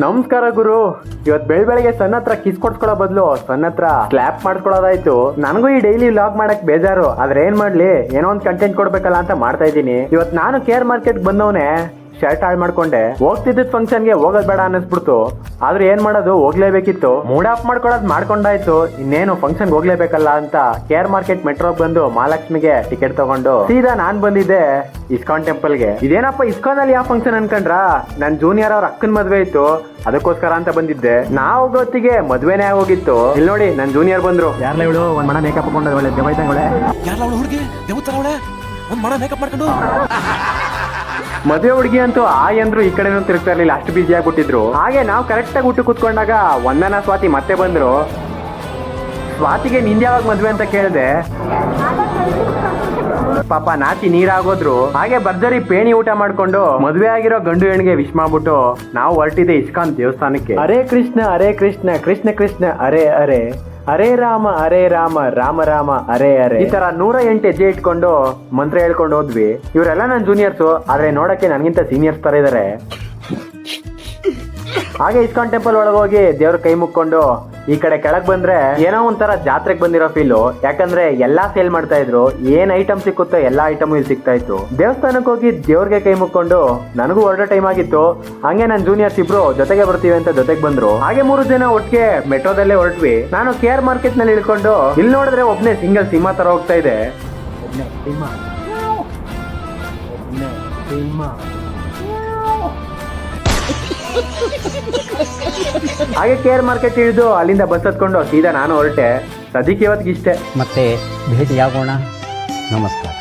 ನಮಸ್ಕಾರ ಗುರು. ಇವತ್ ಬೆಳಗ್ಗೆ ಸಣ್ಣ ಹತ್ರ ಕಿಸ್ ಕೊಡ್ಸ್ಕೊಳೋ ಬದಲು ಸಣ್ಣ ಹತ್ರ ಸ್ಲ್ಯಾಪ್ ಮಾಡ್ಕೊಳ್ಳೋದಾಯ್ತು. ನನಗೂ ಈ ಡೈಲಿ ವ್ಲಾಗ್ ಮಾಡಕ್ ಬೇಜಾರು, ಆದ್ರೆ ಏನ್ ಮಾಡ್ಲಿ, ಏನೋ ಒಂದ್ ಕಂಟೆಂಟ್ ಕೊಡ್ಬೇಕಲ್ಲ ಅಂತ ಮಾಡ್ತಾ ಇದ್ದೀನಿ. ಇವತ್ ನಾನು ಕೇರ್ ಮಾರ್ಕೆಟ್ ಬಂದವನೇ ಶರ್ಟ್ ಹಾಳು ಮಾಡ್ಕೊಂಡೆ. ಹೋಗ್ತಿದ್ದ ಫಂಕ್ಷನ್ಗೆ ಹೋಗೋದ್ ಬೇಡ ಅನ್ನಿಸ್ಬಿಡ್ತು, ಆದ್ರೆ ಏನ್ ಮಾಡೋದು, ಹೋಗ್ಲೇಬೇಕಿತ್ತು. ಮೂಡ್ ಆಫ್ ಮಾಡ್ಕೊಳ್ಳೋದ್ ಮಾಡ್ಕೊಂಡಾಯ್ತು, ಇನ್ನೇನು ಫಂಕ್ಷನ್ ಹೋಗ್ಲೇಬೇಕಲ್ಲ ಅಂತ ಕೇರ್ ಮಾರ್ಕೆಟ್ ಮೆಟ್ರೋಗ್ ಬಂದು ಮಹಾಲಕ್ಷ್ಮಿಗೆ ಟಿಕೆಟ್ ತಗೊಂಡು ಸೀದಾ ನಾನ್ ಬಂದಿದ್ದೆ ಇಸ್ಕಾನ್ ಟೆಂಪಲ್ಗೆ. ಇದೇನಪ್ಪ ಇಸ್ಕಾನ್ ಅಲ್ಲಿ ಯಾವ ಫಂಕ್ಷನ್ ಅನ್ಕೊಂಡ್ರ, ನನ್ ಜೂನಿಯರ್ ಅವ್ರ ಅಕ್ಕನ ಮದ್ವೆ ಇತ್ತು, ಅದಕ್ಕೋಸ್ಕರ ಅಂತ ಬಂದಿದ್ದೆ. ನಾವು ಗೊತ್ತಿಗೆ ಮದ್ವೆನೇ ಆಗೋಗಿತ್ತು. ಇಲ್ಲಿ ನೋಡಿ ನನ್ ಜೂನಿಯರ್ ಬಂದ್ರು. ಯಾರಲ್ಲ ಇವಳು ಒಂದ್ ಮಣ ಮೇಕಪ್ ಹಾಕೊಂಡ್ರೆ ಒಳ್ಳೆ ದೇವೈತಂಗಳೇ. ಯಾರಲ್ಲ ಹುಡುಗಿ ದೇವತರ ಅವಳೆ ಒಂದ್ ಮಣ ಮೇಕಪ್ ಮಾಡ್ಕೊಂಡು. ಮದುವೆ ಹುಡುಗಿ ಅಂತೂ ಅಂದ್ರು ಈ ಕಡೆನೂ ತಿರುಗ್ತಾ ಇರ್ಲಿಲ್ಲ, ಅಷ್ಟು ಬಿಜಿ ಆಗ್ಬಿಟ್ಟಿದ್ರು. ಹಾಗೆ ನಾವು ಕರೆಕ್ಟ್ ಆಗಿ ಊಟ ಕೂತ್ಕೊಂಡಾಗ ವಂದನಾ ಸ್ವಾತಿ ಮತ್ತೆ ಬಂದ್ರು. ಸ್ವಾತಿಗೆ ನಿಂದ ಯಾವಾಗ ಮದ್ವೆ ಅಂತ ಕೇಳಿದೆ, ಪಾಪ ನಾಚಿ ನೀರಾಗೋದ್ರು. ಹಾಗೆ ಭರ್ಜರಿ ಪೇಣಿ ಊಟ ಮಾಡ್ಕೊಂಡು ಮದ್ವೆ ಆಗಿರೋ ಗಂಡು ಹೆಣ್ಣಿಗೆ ವಿಶ್ ಮಾಡ್ಬಿಟ್ಟು ನಾವು ಹೊರಟಿದೆ ಇಸ್ಕಾನ್ ದೇವಸ್ಥಾನಕ್ಕೆ. ಹರೇ ಕೃಷ್ಣ ಹರೇ ಕೃಷ್ಣ ಕೃಷ್ಣ ಕೃಷ್ಣ ಹರೇ ಹರೇ, ಹರೇ ರಾಮ ರಾಮ ರಾಮ ಹರೇ ಹರೇ. ಈ ತರ 108 ಹೆಜ್ಜೆ ಇಟ್ಕೊಂಡು ಮಂತ್ರ ಹೇಳ್ಕೊಂಡು ಹೋದ್ವಿ. ಇವರೆಲ್ಲ ನನ್ನ ಜೂನಿಯರ್ಸ್, ಆದ್ರೆ ನೋಡಕ್ಕೆ ನನ್ಗಿಂತ ಸೀನಿಯರ್ಸ್ ತರ ಇದಾರೆ. ಹಾಗೆ ಇಸ್ಕಾನ್ ಟೆಂಪಲ್ ಒಳಗೆ ಹೋಗಿ ದೇವ್ರ ಕೈ ಮುಕ್ಕೊಂಡು ಈ ಕಡೆ ಕೆಳಗ್ ಬಂದ್ರೆ ಏನೋ ಒಂಥರ ಜಾತ್ರೆಗೆ ಬಂದಿರೋ ಫೀಲು. ಯಾಕಂದ್ರೆ ಎಲ್ಲಾ ಸೇಲ್ ಮಾಡ್ತಾ ಇದ್ರು, ಏನ್ ಐಟಮ್ ಸಿಕ್ಕುತ್ತೋ ಎಲ್ಲಾ ಐಟಮ್ ಇಲ್ಲಿ ಸಿಗ್ತಾ ಇತ್ತು. ದೇವಸ್ಥಾನಕ್ಕೆ ಹೋಗಿ ದೇವ್ರಿಗೆ ಕೈ ಮುಕ್ಕೊಂಡು ನನಗೂ ಹೊರಡೋ ಟೈಮ್ ಆಗಿತ್ತು. ಹಂಗೆ ನನ್ನ ಜೂನಿಯರ್ಸ್ ಇಬ್ರು ಜೊತೆಗೆ ಬರ್ತೀವಿ ಅಂತ ಜೊತೆಗೆ ಬಂದ್ರು. ಹಾಗೆ 3 ಜನ ಒಟ್ಟಿಗೆ ಮೆಟ್ರೋದಲ್ಲೇ ಹೊರಟ್ವಿ. ನಾನು ಕೇರ್ ಮಾರ್ಕೆಟ್ ನಲ್ಲಿ ಇಳ್ಕೊಂಡು ಇಲ್ಲಿ ನೋಡಿದ್ರೆ ಒಬ್ನೇ ಸಿಂಗಲ್ ಸಿಂಹ ತರ ಹೋಗ್ತಾ ಇದೆ. ಹಾಗೆ ಕೇರ್ ಮಾರ್ಕೆಟ್ ಇಳಿದು ಅಲ್ಲಿಂದ ಬಸ್ ಹತ್ಕೊಂಡು ಸೀದಾ ನಾನು ಹೊರಟೆ. ಸದ್ಯಕ್ಕೆ ಇವತ್ತಿಗೆ ಇಷ್ಟೇ, ಮತ್ತೆ ಭೇಟಿಯಾಗೋಣ. ನಮಸ್ಕಾರ.